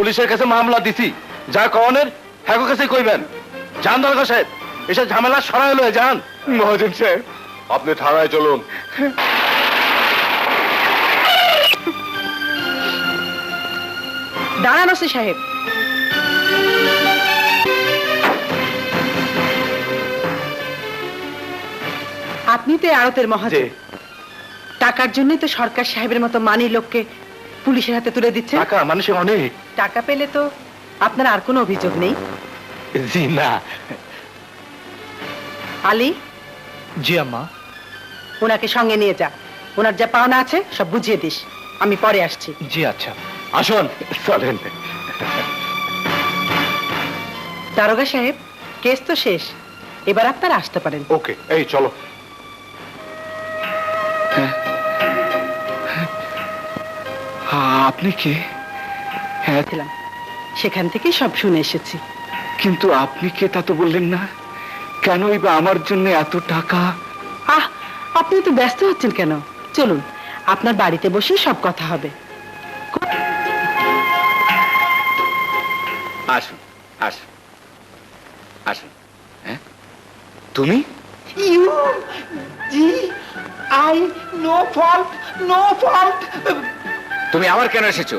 পুলিশের কাছে মামলা দিছি, যা কওনের হ্যাঁ কাছে কইবেন। যান দরগা সাহেব, এসব ঝামেলা সরাই লয়ে যান। মহাজন সাহেব, আপনি থানায় চলুন। দাঁড়ান ওসি সাহেব, আপনি তো আড়তের মহাজন। টাকার জন্যই তো সরকার সাহেবের মতো মানি লোককে পুলিশের হাতে তুলে দিচ্ছে। টাকা মানুষের অনেক। টাকা পেলে তো আপনার আর কোনো অভিযোগ নেই? জি না। আলী, জি আম্মা। ওনাকে সঙ্গে নিয়ে যা, ওনার যা পাওনা আছে সব বুঝিয়ে দিস, আমি পরে আসছি। জি আচ্ছা। আসুন, চলেন। দারোগা সাহেব, কেস তো শেষ, এবার আপনারা আসতে পারেন। ওকে, এই চলো। আপনি কে? হ্যাঁ, ছিলাম, সেখান থেকে সব শুনে এসেছি। কিন্তু আপনি কে তা তো বললেন না। কেনই বা আমার জন্য এত টাকা? আহ, আপনি তো ব্যস্ত হচ্ছেন কেন? চলুন, আপনার বাড়িতে বসেই সব কথা হবে। আসুন আসুন আসুন। হ্যাঁ, তুমি? তুমি আবার কেন এসেছো?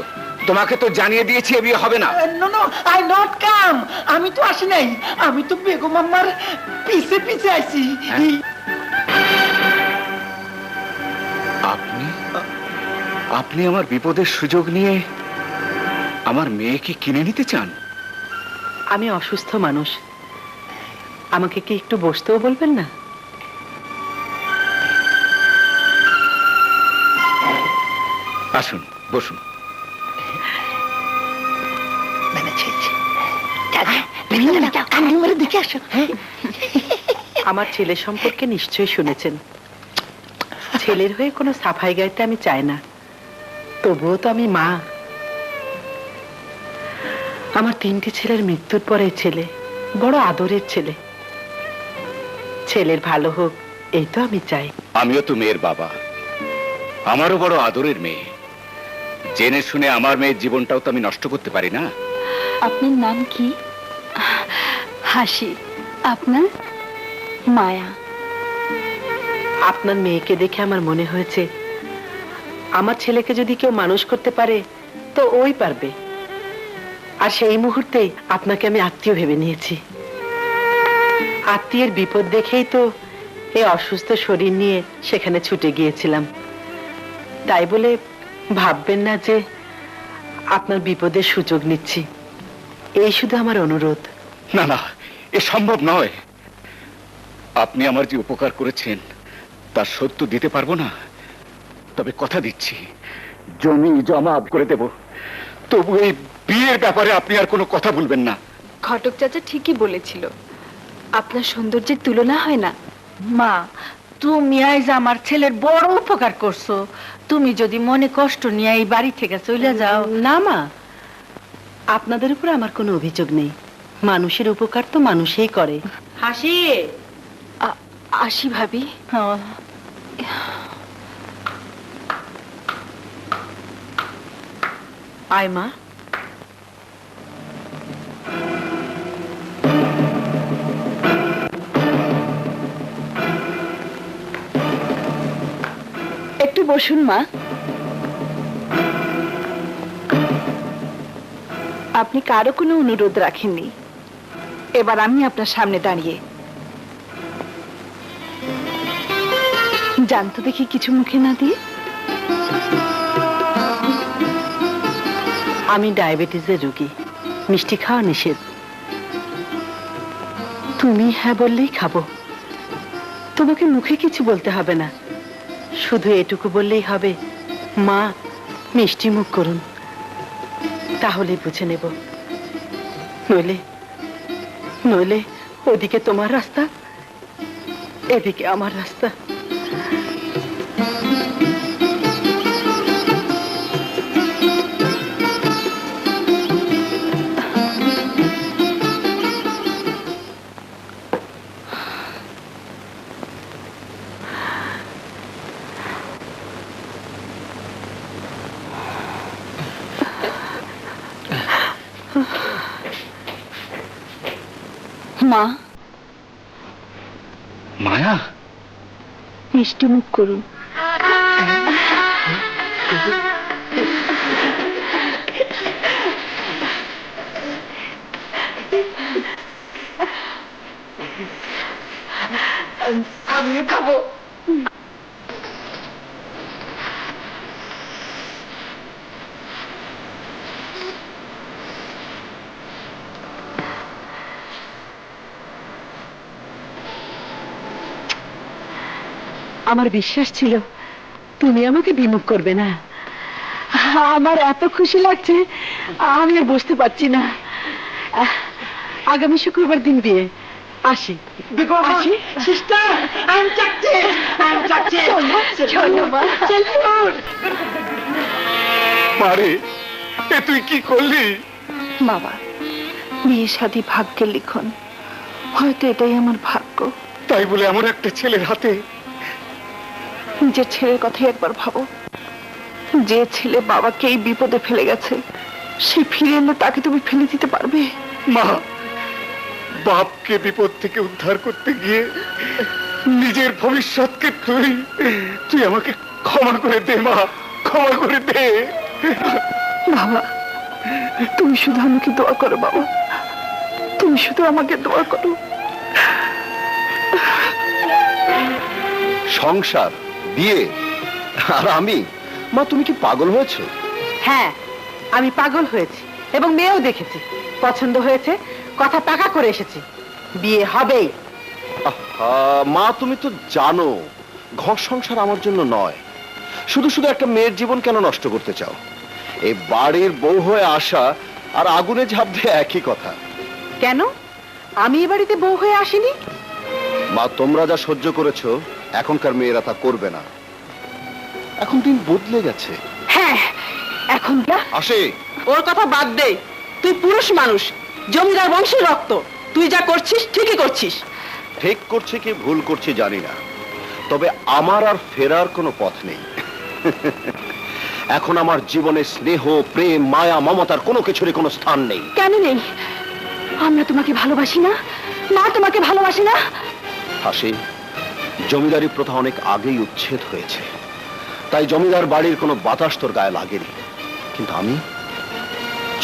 তোমাকে তো জানিয়ে দিয়েছি এ বিয়ে হবে না। আমি তো আসি নাই, আমি তো বেগম আম্মার পিছে পিছে আইছি। আপনি আপনি আমার বিপদের সুযোগ নিয়ে আমার মেয়েকে কিনে নিতে চান? আমি অসুস্থ মানুষ, আমাকে কি একটু বসতেও বলবেন না? আসুন, বসুন। আমার ছেলে সম্পর্কে নিশ্চয়ই শুনেছেন। ছেলের হয়ে কোনো সাফাই গাইতে আমি চাই না, তবুও তো আমি মা। আমার 3টে ছেলের মৃত্যুর পরে ছেলে, বড় আদরের ছেলে। ছেলের ভালো হোক, এই তো আমি চাই। আমিও তো মেয়ের বাবা, আমারও বড় আদরের মেয়ে। জেনে শুনে আমার মেয়ের জীবনটাও তো আমি নষ্ট করতে পারি না। আপনার নাম কি? হাসি। আপনার? মায়া। আপনার মেয়েকে দেখে আমার মনে হয়েছে আমার ছেলেকে যদি কেউ মানুষ করতে পারে তো ওই পারবে। আর সেই মুহূর্তেই আপনাকে আমি আত্মীয় ভেবে নিয়েছি। আত্মীয়ের বিপদ দেখেই তো এই অসুস্থ শরীর নিয়ে সেখানে ছুটে গিয়েছিলাম। তাই বলে ভাববেন না যে আপনার বিপদের সুযোগ নিচ্ছি, এই শুধু আমার অনুরোধ। না না, এ সম্ভব নয়। আপনি আমার যে উপকার করেছেন তার সত্য দিতে পারবো না, তবে কথা দিচ্ছি জমি জমা করে দেব। তবু এই বিয়ের ব্যাপারে আপনি আর কোনো কথা বলবেন না। ঘটক চাচা ঠিকই বলেছিল, আপনার সৌন্দর্যের তুলনা হয় না। মা, তুমি আজ আমার ছেলের বড় উপকার করছো। তুমি যদি মনে কষ্ট নিয়ে এই বাড়ি থেকে চলে যাও। না মা, আপনাদের উপর আমার কোনো অভিযোগ নেই। মানুষের উপকার তো মানুষই করে। হাসি, আসি ভাবি। আয় মা। একটু বসুন মা। আপনি কারো কোনো অনুরোধ রাখেননি, এবার আমি আপনার সামনে দাঁড়িয়ে। জানতো দেখি কিছু মুখে না দিয়ে। আমি ডায়াবেটিসের রোগী, মিষ্টি খাওয়া নিষেধ। তুমি হ্যাঁ বললেই খাবো, তোমাকে মুখে কিছু বলতে হবে না। শুধু এটুকু বললেই হবে, মা মিষ্টি মুখ করুন, তাহলেই বুঝে নেব। নইলে নইলে ওদিকে তোমার রাস্তা, এদিকে আমার রাস্তা। মা, মায়া, মিষ্টি মুখ করুন। আমিও খাবো। আমার বিশ্বাস ছিল তুমি আমাকে বিমুখ করবে না। আমার এত খুশি লাগছে আমি আর বসতে পারছি না। আগামী শুক্রবার দিন বিয়ে। আসি আসি। সিস্টার, আমি যাচ্ছি, আমি যাচ্ছি। চলো মা, চলো। মারে, এ তুই কি করলি? বাবা, বিয়ে শাদী ভাগ্যের লিখন, হয়তো এটাই আমার ভাগ্য। তাই বলে আমার একটা ছেলের হাতে? নিজের ছেলের কথাই একবার ভাবো। যে ছেলে বাবাকে এই বিপদে ফেলে গেছে, সে ফিরে এলে তাকে তুমি ফেলে দিতে পারবে? মা, বাপকে বিপদ থেকে উদ্ধার করতে গিয়ে নিজের ভবিষ্যৎকে তুই আমাকে ক্ষমা করে দে মা, ক্ষমা করে দে। বাবা, তুমি শুধু আমাকে দোয়া করো বাবা, তুমি শুধু আমাকে দোয়া করো। সংসার, বিয়ে, আর আমি? মা, তুমি কি পাগল হয়েছে? হ্যাঁ, আমি পাগল হয়েছি এবং মেয়েও দেখেছি, পছন্দ হয়েছে, কথা পাকা করে এসেছি, বিয়ে হবেই। মা, তুমি তো জানো ঘর সংসার আমার জন্য নয়। শুধু শুধু একটা মেয়ের জীবন কেন নষ্ট করতে চাও? এই বাড়ির বউ হয়ে আসা আর আগুনে ঝাঁপ দিয়ে একই কথা। কেন? আমি এ বাড়িতে বউ হয়ে আসিনি? মা, তোমরা যা সহ্য করেছো এখনকার মেয়েরা তা করবে না। এখন দিন বদলে গেছে। হ্যাঁ, এখন যা। আসে। ওর কথা বাদ দে, তুই পুরুষ মানুষ, জমিদার বংশের রক্ত, তুই যা করছিস ঠিকই করছিস। ঠিক করছে কি ভুল করছে জানি না, তবে আমার আর ফেরার কোনো পথ নেই। এখন আমার জীবনে স্নেহ, প্রেম, মায়া, মমতার কোনো কিছুরই কোনো স্থান নেই। কেন নেই? আমরা তোমাকে ভালোবাসি না? মা তোমাকে ভালোবাসি না? হাসি, জমিদারি প্রথা অনেক আগেই উচ্ছেদ হয়েছে, তাই জমিদার বাড়ির কোনো বাতাস তোর গায়ে লাগেনি। কিন্তু আমি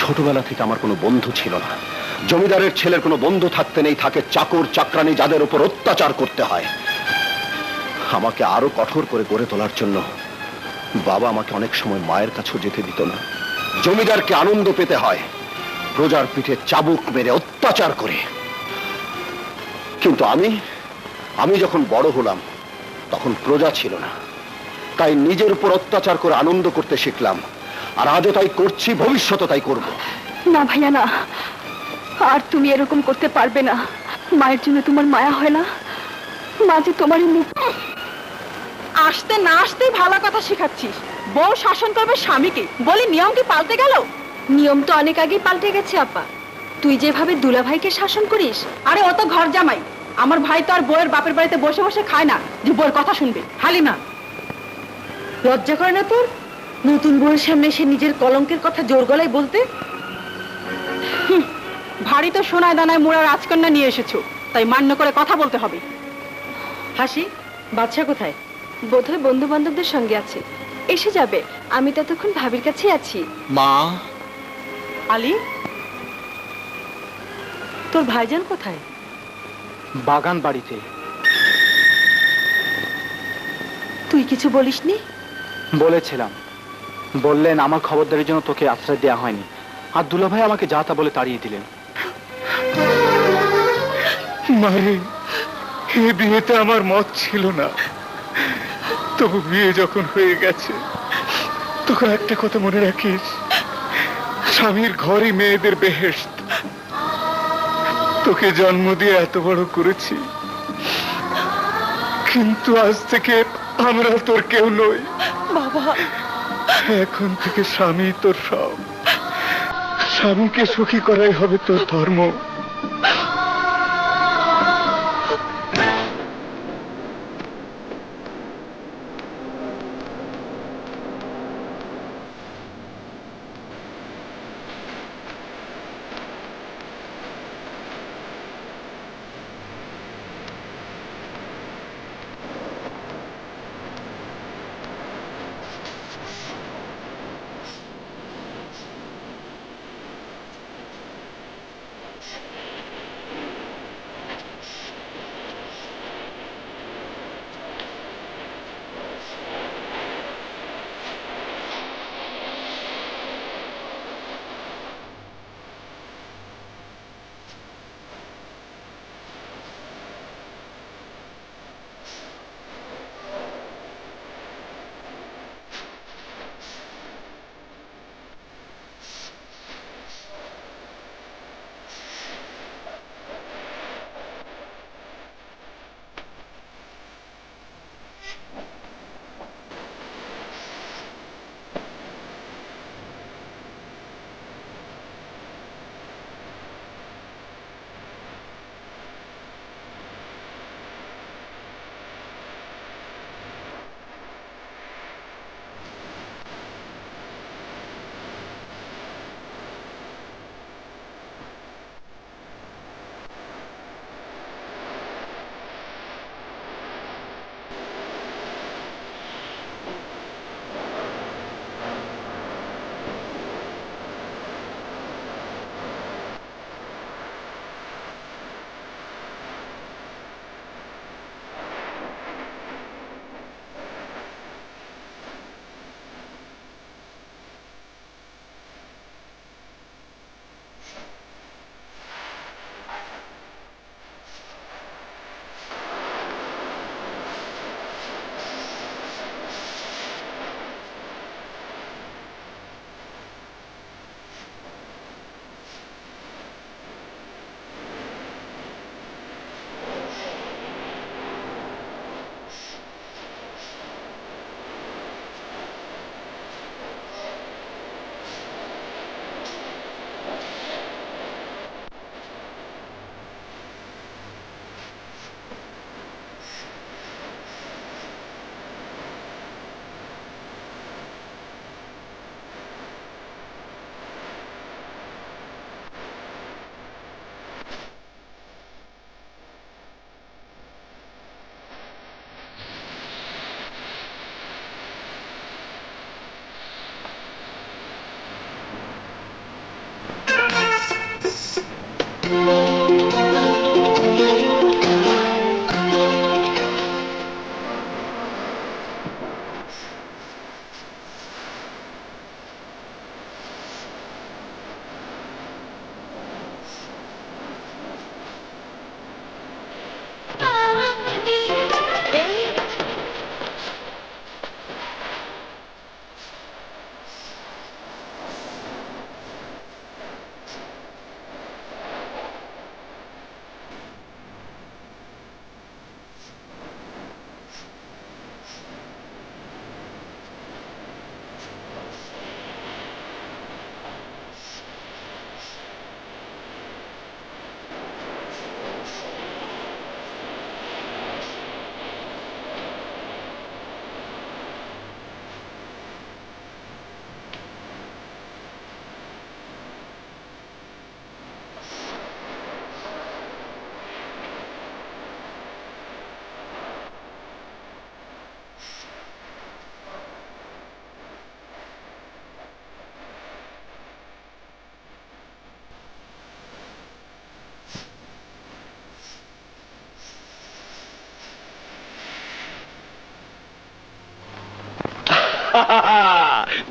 ছোটবেলা থেকে আমার কোনো বন্ধু ছিল না। জমিদারের ছেলের কোনো বন্ধু থাকতে নেই, থাকে চাকর চাকরানি যাদের উপর অত্যাচার করতে হয়। আমাকে আরো কঠোর করে গড়ে তোলার জন্য বাবা আমাকে অনেক সময় মায়ের কাছেও যেতে দিত না। জমিদারকে আনন্দ পেতে হয় প্রজার পিঠে চাবুক মেরে অত্যাচার করে। কিন্তু আমি যখন বড় হলাম তখন প্রজা ছিল না, তাই নিজের উপর অত্যাচার করে আনন্দ করতে শিখলাম। আর আজও তাই করছি, ভবিষ্যতে তাই করব। না ভাইয়া না, আর তুমি এরকম করতে পারবে না। মায়ের জন্য তোমার মায়া হয় না? মা যে তোমারই মুখ। আসতে না আসতেই ভালো কথা শেখাচ্ছিস। বউ শাসন করবে স্বামীকে, বলি নিয়ম কি পাল্টে গেল? নিয়ম তো অনেক আগেই পাল্টে গেছে আপা। তুই যেভাবে দুলাভাইকে শাসন করিস। আরে ও তো ঘর জামাই, আমার ভাই তো আর বউয়ের বাপের বাড়িতে বসে বসে খায় না যে বউয়ের কথা শুনবে। হালিমা, লজ্জা করে না তোর নতুন বউয়ের সামনে সে নিজের কলঙ্কের কথা জোর গলায় বলতে? ভারী তো সোনায় দানায় মোড়া রাজকন্যা নিয়ে এসেছো, তাই মান্য করে কথা বলতে হবে। হাসি, বাদশা কোথায়? বোধহয় বন্ধু বান্ধবদের সঙ্গে আছে, এসে যাবে। আমি ততক্ষণ ভাবির কাছে আছি। মা, আলী, তোর ভাইজান কোথায়? বাগান বাড়িতে। তুই কিছু বলিসনি? বলেছিলাম, বললেন আমার খবরদারির জন্য তোকে আশ্রয় দেওয়া হয়নি, আর দুলাভাই আমাকে যা তা বলে তাড়িয়ে দিলেন। মারে, এ বিয়েতে আমার মত ছিল না, তবু বিয়ে যখন হয়ে গেছে তখন একটা কথা মনে রাখিস, স্বামীর ঘরই মেয়েদের বেহেশত। তোকে জন্ম দিয়ে এত বড় করেছি, কিন্তু আজ থেকে আমরা তোর কেউ নই। বাবা, এখন থেকে স্বামী তোর সব। স্বামীকে সুখী করাই হবে তোর ধর্ম।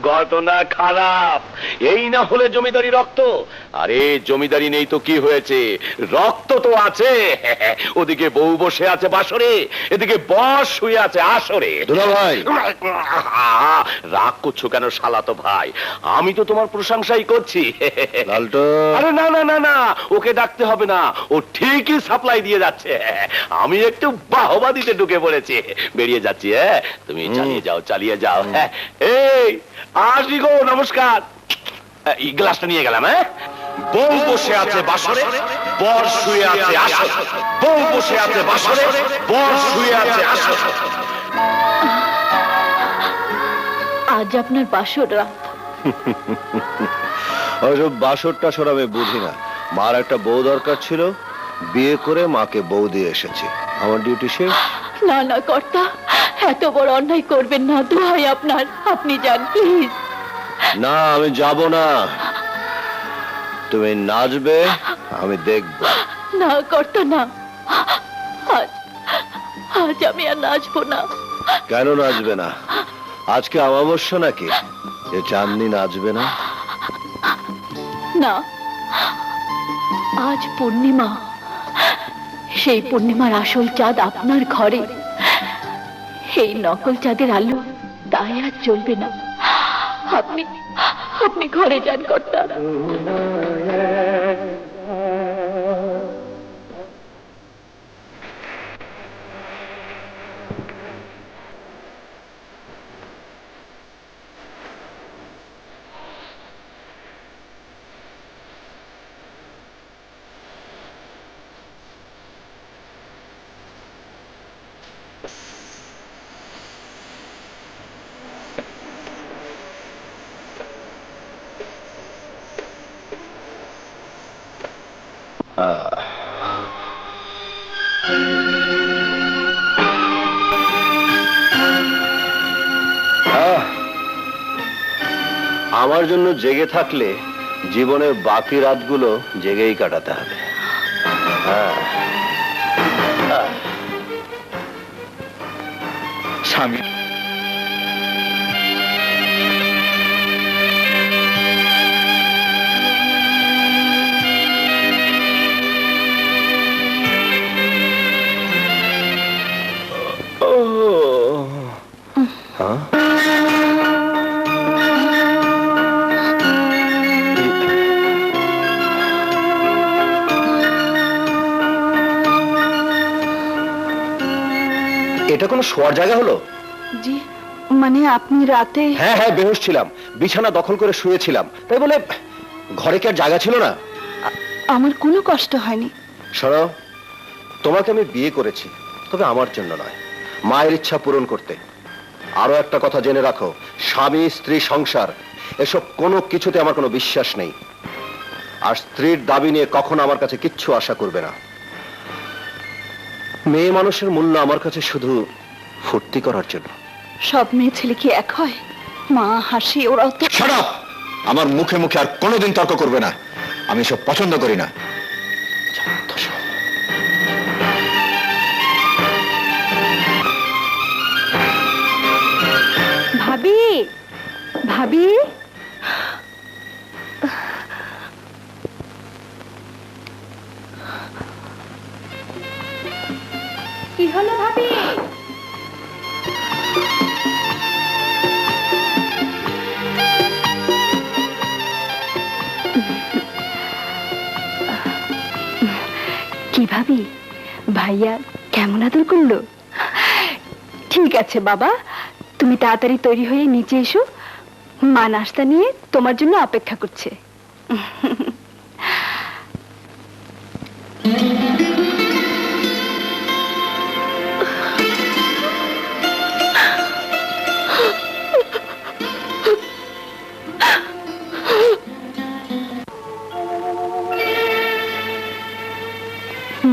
ঘটনা খারাপ। এই না হলে জমিদারি রক্ত। আরে জমিদারি নেই তো কি হয়েছে, রক্ত তো আছে। ওদিকে বউ বসে আছে বাসরে, এদিকে বস শুয়ে আছে আসরে। দুলা ভাই, রাগ করছো কেন শালাতো ভাই? আমি তো তোমার প্রশংসাই করছি। লালটো, আরে না না না না, ওকে ডাকতে হবে না, ও ঠিকই সাপ্লাই দিয়ে যাচ্ছে। আমি একটু বাহবা দিতে ঢুকে পড়েছি, বেরিয়ে যাচ্ছি। তুমি চালিয়ে যাও, চালিয়ে যাও। এই আসি গো, নমস্কার। এই গ্লাসটা নিয়ে গেলাম। বউ বসে আছে বাসরে, বর শুয়ে আছে আসরে। বউ বসে আছে বাসরে, বর শুয়ে আছে আসরে। আজ আপনার বাসর রাত। ওসব বাসর টাসর আমি বুঝি না। মার একটা বউ দরকার ছিল, বিয়ে করে মাকে বউ দিয়ে এসেছি। আমার ডিউটি শেষ। না না কর্তা, এত বড় অন্যায় করবেন না, দোহাই আপনার, আপনি যান প্লিজ। না, আমি যাব না। তুমি নাচবে, আমি দেখব। না কর্তা না, আজ আজ আমি আর নাচবো না। কেন নাচবে না? আজকে অমাবস্যা নাকি যে চাঁদনি নাচবে না? না, আজ পূর্ণিমা। সেই পূর্ণিমার আসল চাঁদ আপনার ঘরে। এই নকল চাঁদের আলো তাই আর চলবে না। আপনি আপনি ঘরে যান কর্তা। আমার জন্য জেগে থাকলে জীবনের বাকি রাতগুলো জেগেই কাটাতে হবে। স্বামী, এটা কোনো শোয়ার জায়গা হলো? জি, মানে আপনি রাতে? হ্যাঁ হ্যাঁ, বেহুশ ছিলাম, বিছানা দখল করে শুয়েছিলাম, তাই বলে ঘরে কি আর জায়গা ছিল না? আমার কোনো কষ্ট হয়নি। শোনো, তোমাকে আমি বিয়ে করেছি, তবে আমার জন্য নয়, মায়ের ইচ্ছা পূরণ করতে। আরো একটা কথা জেনে রাখো, স্বামী স্ত্রী সংসার এসব কোনো কিছুতে আমার কোনো বিশ্বাস নেই। আর স্ত্রীর দাবি নিয়ে কখনো আমার কাছে কিচ্ছু আশা করবে না। মেয়ে মানুষের মূল্য আমার কাছে শুধু ফুর্তি করার জন্য। সব মেয়ে ছেলে কি এক হয়? মা হাসি, ওরাও তো। Shut up! আমার মুখে মুখে আর কোনোদিন তর্ক করবে না। আমি সব পছন্দ করি না। ভাবি, ভাবি, কি হলো ভাবি? কি ভাবি, ভাইয়া কেমন আদর করলো? ঠিক আছে বাবা, তুমি তাড়াতাড়ি তৈরি হয়ে নিচে এসো, মা নাস্তা নিয়ে তোমার জন্য অপেক্ষা করছে।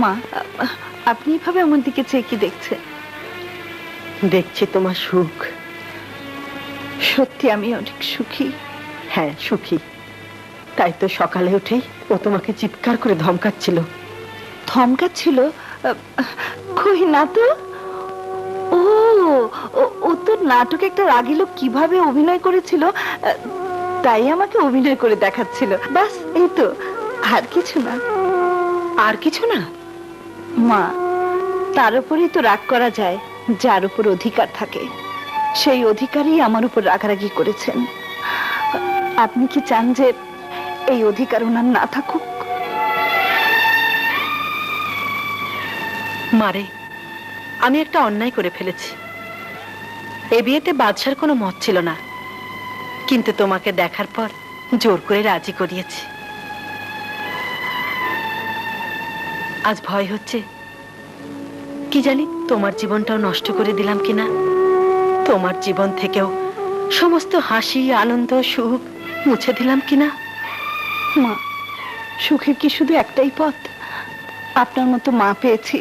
মা, আপনি এভাবে আমার দিকে চেয়ে কি দেখছেন? দেখছি তোমার সুখ। সত্যি আমি অনেক সুখী। হ্যাঁ, সুখী। তাই তো সকালে উঠেই ও তোমাকে চিৎকার করে ধমকাচ্ছিল। ধমকাচ্ছিল? কই না তো। ও ও তো নাটকে একটা রাগী লোক কিভাবে অভিনয় করেছিল, তাই আমাকে অভিনয় করে দেখাচ্ছিল। বাস এই তো, আর কিছু না। আর কিছু না? মা, তার উপরেই তো রাগ করা যায় যার উপর অধিকার থাকে। সেই অধিকারই আমার উপর রাগারাগি করেছেন। আপনি কি চান যে এই অধিকার ওনার না থাকুক? মারে, আমি একটা অন্যায় করে ফেলেছি। এ বিয়েতে বাদশার কোনো মত ছিল না, কিন্তু তোমাকে দেখার পর জোর করে রাজি করিয়েছি। আজ ভয় হচ্ছে, কি জানি তোমার জীবনটাও নষ্ট করে দিলাম কিনা। তোমার জীবন থেকেও সমস্ত হাসি, আনন্দ, সুখ মুছে দিলাম কিনা। মা, সুখের কি শুধু একটাই পথ? আপনার মতো মা পেয়েছি,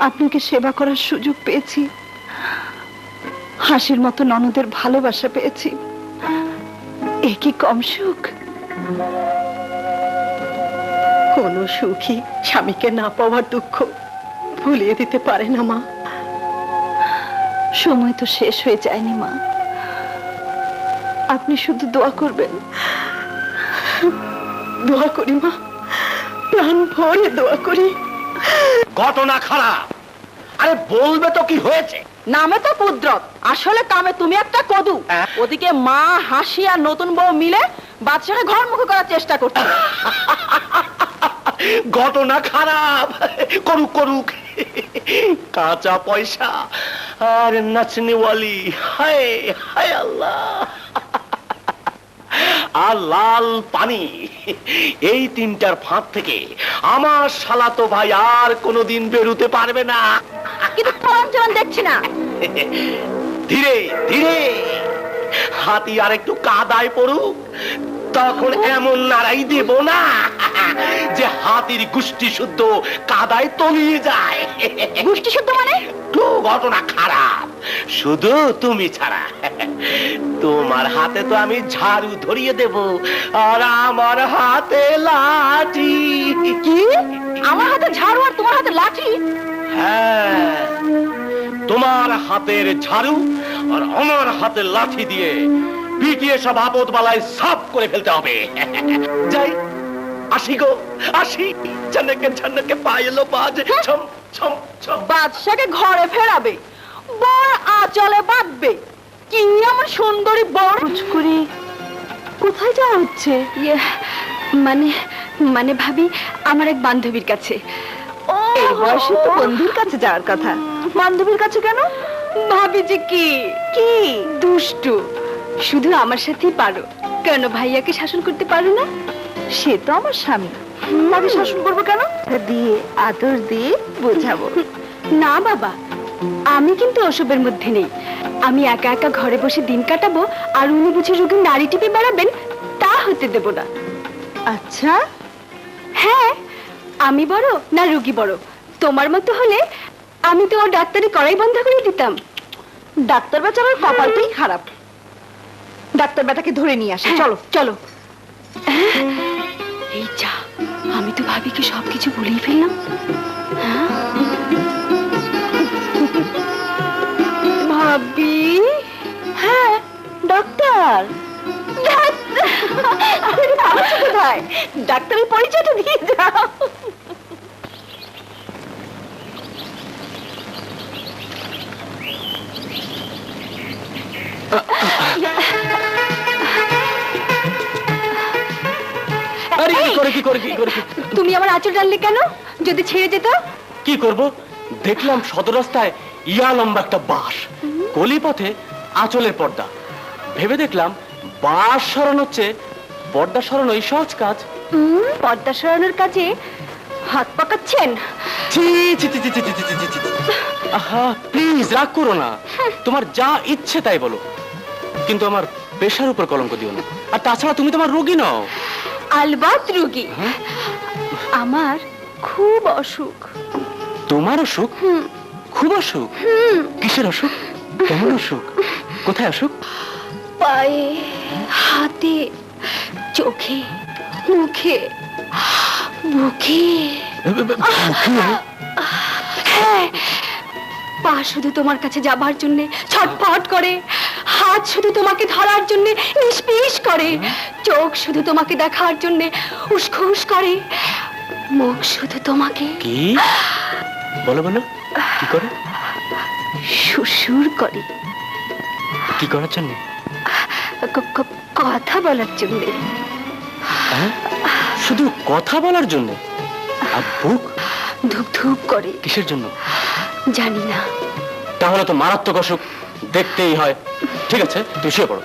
আপনাকে সেবা করার সুযোগ পেয়েছি, হাসির মতো ননদের ভালোবাসা পেয়েছি। এ কি কম সুখ? কোন সুখী স্বামীকে না পাওয়ার দুঃখ ভুলিয়ে দিতে পারে না মা। সময় তো শেষ হয়ে যায়নি মা, আপনি শুধু দোয়া করবেন। দোয়া করি মা, প্রাণ ভরে দোয়া করি। ঘটনা খারাপ। আরে বলবে তো কি হয়েছে? নামে তো পুদ্রত, আসলে কামে তুমি একটা কদু। ওদিকে মা, হাসি আর নতুন বউ মিলে বাদশাকে ঘরমুখী করার চেষ্টা করছে। ঘটনা খারাপ। করুক করুক, কাঁচা পয়সা আর নাচনিওয়ালি। হায় হায় আল্লাহ, আর লাল পানি, এই তিনটার ফাঁক থেকে আমার শালাতো ভাই আর কোনোদিন বেরোতে পারবে না। কিন্তু ফোন যেমন দেখছি না। ধীরে ধীরে হাতি আর একটু কাদায় পড়ুক, তখন এমন নাড়াই দেব না যে হাতির গুষ্টি শুদ্ধ কাদায় তলিয়ে যায়। গোষ্ঠী শুদ্ধ মানে? তো ঘটনা খারাপ, শুধু তুমি ছাড়া। তোমার হাতে তো আমি ঝাড়ু ধরিয়ে দেব, আর আমার হাতে লাঠি। কি? আমার হাতে ঝাড়ু আর তোমার হাতে লাঠি? হ্যাঁ, তোমার হাতের ঝাড়ু আর আমার হাতের লাঠি দিয়ে পিটিয়ে সব আপদ বালায় সাফ করে ফেলতে হবে। যাই, আসি গো আসি। ঝনকে ঝনকে পায়েলো বাজে, ছম ছম ছম। বাদশাকে ঘরে ফেরাবে, বর আঁচলে বাঁধবে। কি আমার সুন্দরী বর! করে কোথায় যাওয়া হচ্ছে? মানে মানে ভাবি, আমার এক বান্ধবীর কাছে। এই বয়সে তো বন্ধুর কাছে যাওয়ার কথা। বান্ধবীর কাছে কেন? ভাবি যে কি কি দুষ্টু, শুধু আমার সাথেই পারো। কেন ভাইয়াকে শাসন করতে পারো না? সে তো আমার স্বামী, তাকে শাসন করবো কেন? দিয়ে আদর দিয়ে বোঝাবো। না বাবা, আমি কিন্তু ওসবের মধ্যে নেই। আমি একা একা ঘরে বসে দিন কাটাবো, আর উনি বুঝে রোগীর নাড়ি টিপে বেড়াবেন, তা হতে দেব না। আচ্ছা, হ্যাঁ, আমি বড় না রোগী বড়? তোমার মতো হলে আমি তো ওর ডাক্তারি করাই বন্ধ করে দিতাম। ডাক্তার বেচারার কপালটাই খারাপ। ডাক্তার বেটাকে ধরে নিয়ে আসে, চলো চলো। এই যা, আমি তো ভাবিকে সবকিছু বলেই ফেললাম। ভাবি, হ্যাঁ ডক্টর। কোথায় ডাক্তারের পরিচয়টা দিয়ে যাও। আরে কি করে তুমি আমার আঁচল টানলে কেন? যদি ছেড়ে যেত? কি করব? দেখলাম সদর রাস্তায় ইয়া লম্বা একটা বাঁশ, গলিপথে আঁচলের পর্দা। ভেবে দেখলাম বাঁশ সরানো হচ্ছে পর্দা সরানো এই সহজ কাজ। পর্দা সরানোর কাজে হাত পাকাচ্ছেন? ছি ছি ছি ছি ছি ছি ছি ছি ছি। আহা প্লিজ রাগ করো না, তোমার যা ইচ্ছে তাই বলো, কিন্তু আমার পেশার উপর কলঙ্ক দিও না। আর তাছাড়া তুমি তোমার রোগী নও। আলবাত রোগী। আমার খুব অসুখ। তোমার অসুখ? খুব অসুখ? কিসের অসুখ? কেমন অসুখ? কোথায় অসুখ? পায়ে, হাতে, চোখে, মুখে, বুকে। হ্যাঁ, পা শুধু তোমার কাছে যাবার জন্য ছটফট করে, হাত শুধু তোমাকে ধরার জন্য নিষ্পিস করে, চোখ শুধু তোমাকে দেখার জন্য উস্খুস করে, মুখ শুধু তোমাকে কি বলো বলো? কি করে? সুসুর করে। কি করার জন্য? কথা বলার জন্য। শুধু কথা বলার জন্য? আর বুক ধুক ধুক করে। কিসের জন্য? জানি না। তাহলে তো মারাত্মক অসুখ, দেখতেই হয়। ঠিক আছে, তুই শুয়ে পড়ো।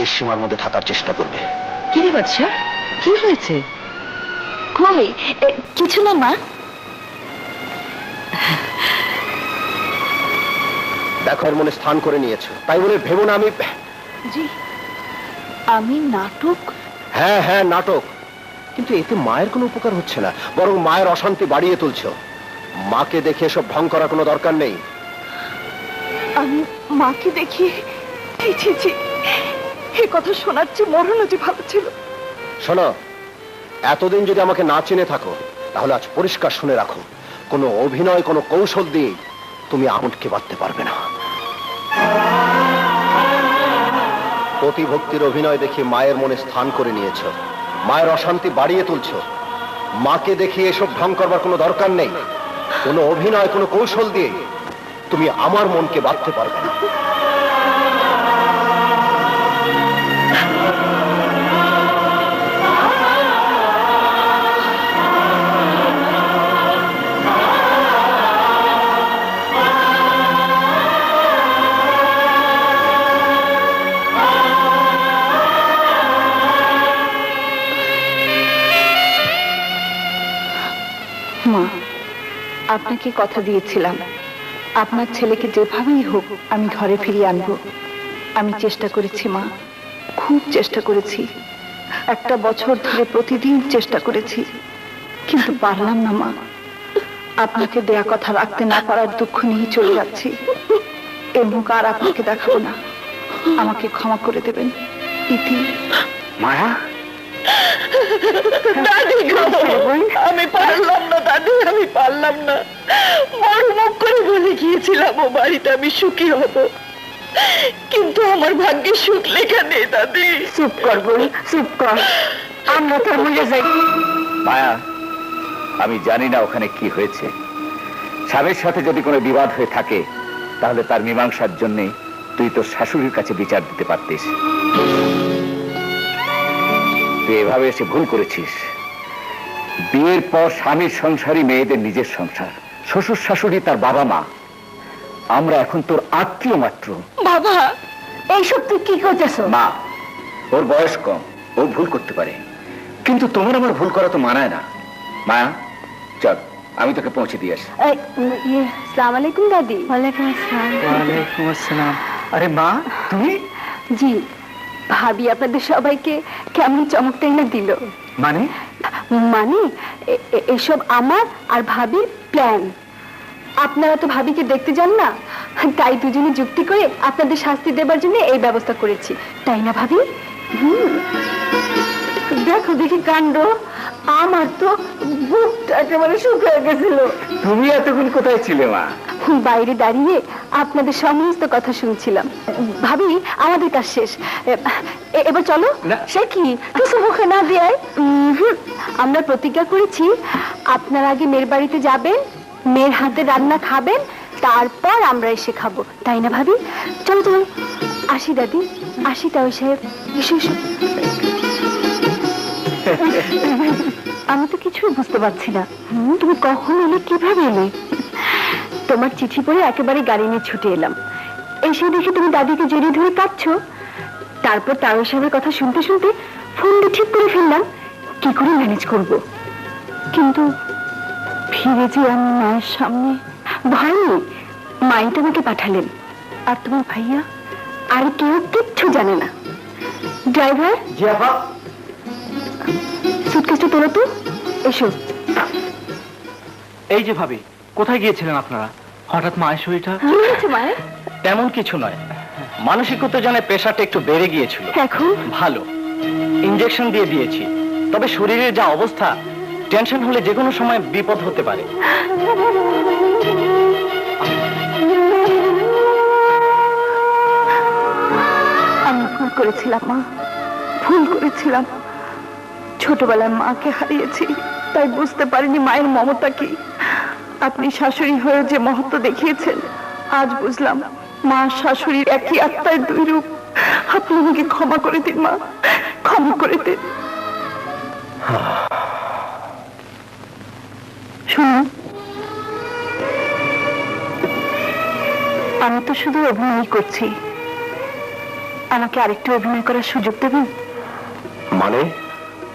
এই সীমার মধ্যে থাকার চেষ্টা করবে। কি রে বাদশা, কি হয়েছে? কই, কিছু না মা। দেখো এর মনে স্থান করে নিয়েছো, তাই বলে ভেবো না আমি। জি, আমি নাটক? হ্যাঁ হ্যাঁ নাটক, কিন্তু এতে মায়ের কোনো উপকার হচ্ছে না, বরং মায়ের অশান্তি বাড়িয়ে তুলছো। মাকে দেখে এসব ঢং করার কোনো দরকার নেই। আমি মাকে দেখি? ছি ছি ছি, এ কথা শোনার চেয়ে মরণ যে ভালো ছিল। শোনো, এতদিন যদি আমাকে না চিনে থাকো, তাহলে আজ পরিষ্কার শুনে রাখো, কোনো অভিনয়, কোনো কৌশল দিয়ে তুমি আমটকে বাঁধতে পারবে না। প্রতিভক্তির অভিনয় দেখে মায়ের মনে স্থান করে নিয়েছো, মায়ের অশান্তি বাড়িয়ে তুলছো। মাকে দেখে এসব ঢং করবার কোনো দরকার নেই। কোনো অভিনয়, কোনো কৌশল দিয়ে তুমি আমার মনকে বাঁধতে পারবে না। মা, আপনাকে কথা দিয়েছিলাম, আপনার ছেলেকে যেভাবেই হোক আমি ঘরে ফিরিয়ে আনবো। আমি চেষ্টা করেছি মা, খুব চেষ্টা করেছি। একটা বছর ধরে প্রতিদিন চেষ্টা করেছি, কিন্তু পারলাম না মা। আপনাকে দেয়া কথা রাখতে না পারার দুঃখ নিয়ে চলে যাচ্ছি। এ মুখ আর আপনাকে দেখাবো না, আমাকে ক্ষমা করে দেবেন। ইতি। মায়া, দাদি গো, আমি পারলাম না দাদি, আমি পারলাম না। বড় মুখ করে বলে গিয়েছিলাম ও বাড়িতে আমি সুখী হব, কিন্তু আমার ভাগ্যে সুখ লেখা নেই দাদি। চুপ কর বোন, চুপ কর, আমরা তো মরে যাই। মায়া, আমি জানি না ওখানে কি হয়েছে। স্বামীর সাথে যদি কোনো বিবাদ হয়ে থাকে, তাহলে তার মীমাংসার জন্য তুই তোর শাশুড়ির কাছে বিচার দিতে পারতিস। তুই এভাবে এসে ভুল করেছিস। বিয়ের পর স্বামীর সংসারই মেয়েদের নিজের সংসার। শ্বশুর শাশুড়ি তার বাবা মা, আমরা এখন তোর আত্মীয় মাত্র। বাবা, এইসব তুই কি করতেছ? মা, ওর বয়স কম, ও ভুল করতে পারে, কিন্তু তোমার আমার ভুল করা তো মানায় না। মায়া, চল আমি তোকে পৌঁছে দিয়ে আসি। আসসালামু আলাইকুম দাদি। ওয়ালাইকুম আসসালাম। ওয়ালাইকুম আসসালাম। আরে মা, তুমি? জি, ভাবি আপনাদের সবাইকে কেমন চমকটা এনে দিল। মানে? মানে এসব আমার আর ভাবির প্ল্যান। আপনারা তো ভাবিকে দেখতে যান না, তাই দুজনে যুক্তি করে আপনাদের শাস্তি দেবার জন্য এই ব্যবস্থা করেছি, তাই না ভাবি? দেখো দেখি কাণ্ড, আমার তো বুকটা একেবারে শুকিয়ে গেছিল। তুমি এতক্ষণ কোথায় ছিলে মা? বাইরে দাঁড়িয়ে আপনাদের সমস্ত কথা শুনছিলাম। ভাবি, আমাদের কাজ শেষ, এবার চলো। সে কি কিছু মুখে না দিয়ে? আমরা প্রতিজ্ঞা করেছি, আপনার আগে মেয়ের বাড়িতে যাবেন, মেয়ের হাতে রান্না খাবেন, তারপর আমরা এসে খাবো, তাই না ভাবি? চলো চলো, আসি দাদি, আসি। তাও সাহেব, এসো এসো। আমি তো কিছুই বুঝতে পারছি না। তুমি কখন এলে, কিভাবে এলে? তোমার চিঠি পড়ে একেবারে গাড়ি নিয়ে ছুটে এলাম। এসে দেখি তুমি দাদিকে জড়িয়ে ধরে কাঁদছো। তারপর তাও সাহেবের কথা শুনতে শুনতে ফোনটা ঠিক করে ফেললাম কি করে ম্যানেজ করব। কিন্তু ফিরে যে আমি মায়ের সামনে, ভয় নেই, মাই তোমাকে পাঠালেন। আর তোমার ভাইয়া আর কেউ কিচ্ছু জানে না। ড্রাইভার, সুটকেসটা তোলো তো। এসো। এই যে ভাবি, কোথায় গিয়েছিলেন আপনারা? হঠাৎ মায়ের শরীরটা? কি হয়েছে মায়ের? তেমন কিছু নয়, মানসিক উত্তেজনায় প্রেশারটা একটু বেড়ে গিয়েছিল। এখন ভালো, ইনজেকশন দিয়ে দিয়েছি, তবে শরীরের যা অবস্থা, টেনশন হলে যে কোনো সময় বিপদ হতে পারে। আমি ভুল করেছিলাম মা, ভুল করেছিলাম। ছোটবেলায় মাকে হারিয়েছি, তাই বুঝতে পারিনি মায়ের মমতা কি। আপনি শাশুড়ি হয়ে যে মহত্ব দেখিয়েছেন, আজ বুঝলাম মা শাশুড়ির একই আত্মায় দুই রূপ। আপনি আমাকে ক্ষমা করে দিন মা, ক্ষমা করে দিন। শুনুন, আমি তো শুধু অভিনয় করছি, আমাকে আরেকটু অভিনয় করার সুযোগ দেবেন? মানে?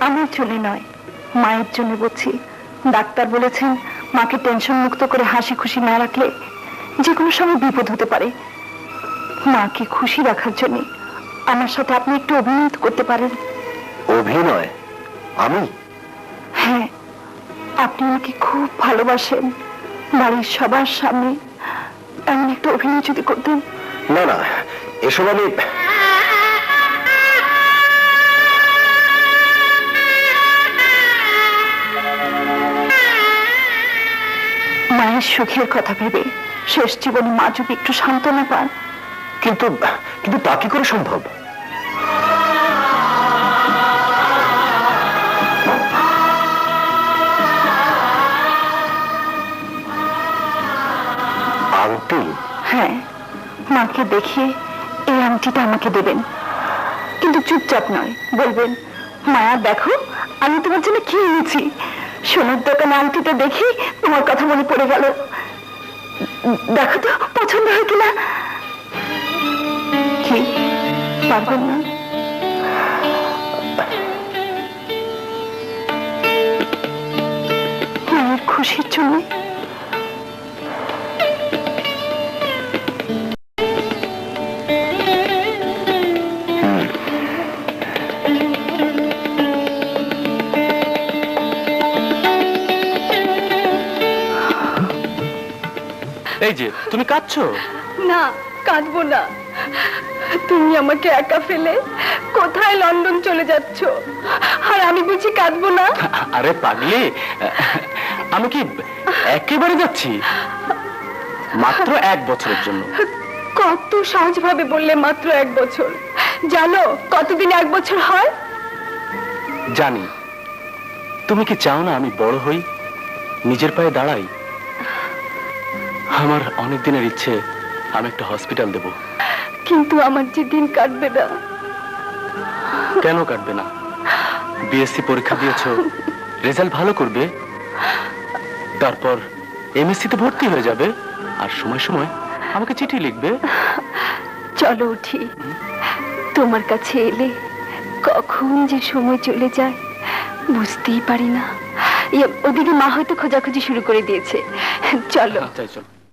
আমার জন্য নয়, মায়ের জন্য বলছি। ডাক্তার বলেছেন মাকে টেনশন মুক্ত করে হাসি খুশি না রাখলে যে কোনো সময় বিপদ হতে পারে। মাকে খুশি রাখার জন্য আমার সাথে আপনি একটু অভিনয় করতে পারেন। অভিনয়? আমি? হ্যাঁ, আপনি আমাকে খুব ভালোবাসেন, বাড়ির সবার সামনে এমন একটা অভিনয় যদি করতেন। না না, এসব আমি... মায়ের সুখের কথা ভেবে শেষ জীবনে মা যদি একটু সান্ত্বনা পান। কিন্তু কিন্তু তা কি করে সম্ভব? আংটি? হ্যাঁ, মাকে দেখিয়ে এই আংটিটা আমাকে দেবেন, কিন্তু চুপচাপ নয়, বলবেন মায়া দেখো আমি তোমার জন্য কি এনেছি। সোনার দোকানে আংটিটা দেখি তোমার কথা মনে পড়ে গেল, দেখো তো পছন্দ হয় কিনা। কি পারবেন না? মায়ের খুশির জন্য এই যে তুমি কাঁদছো? না, কাঁদবো না। তুমি আমাকে একা ফেলে কোথায় লন্ডন চলে যাচ্ছ, আর আমি বুঝি কাঁদবো না? আরে পাগলি, আমি কি একেবারে যাচ্ছি? মাত্র 1 বছরের জন্য। কত সহজভাবে বললে মাত্র 1 বছর। জানো কতদিন 1 বছর হয়? জানি। তুমি কি চাও না আমি বড় হই, নিজের পায়ে দাঁড়াই? আমার অনেক দিনের ইচ্ছে আমি একটা হসপিটাল দেব। কিন্তু আমার যে দিন কাটবে না। কেন কাটবে না? বিএসসি পরীক্ষা দিয়েছো, রেজাল্ট ভালো করবে, তারপর এমএসসি তে ভর্তি হয়ে যাবে, আর সময় সময় আমাকে চিঠি লিখবে। চলো উঠি, তোমার কাছে এলে কখন যে সময় চলে যায় বুঝতেই পারি না। ওদিকে মা হয়তো খোঁজাখুঁজি শুরু করে দিয়েছে, চলো। তাই চলো।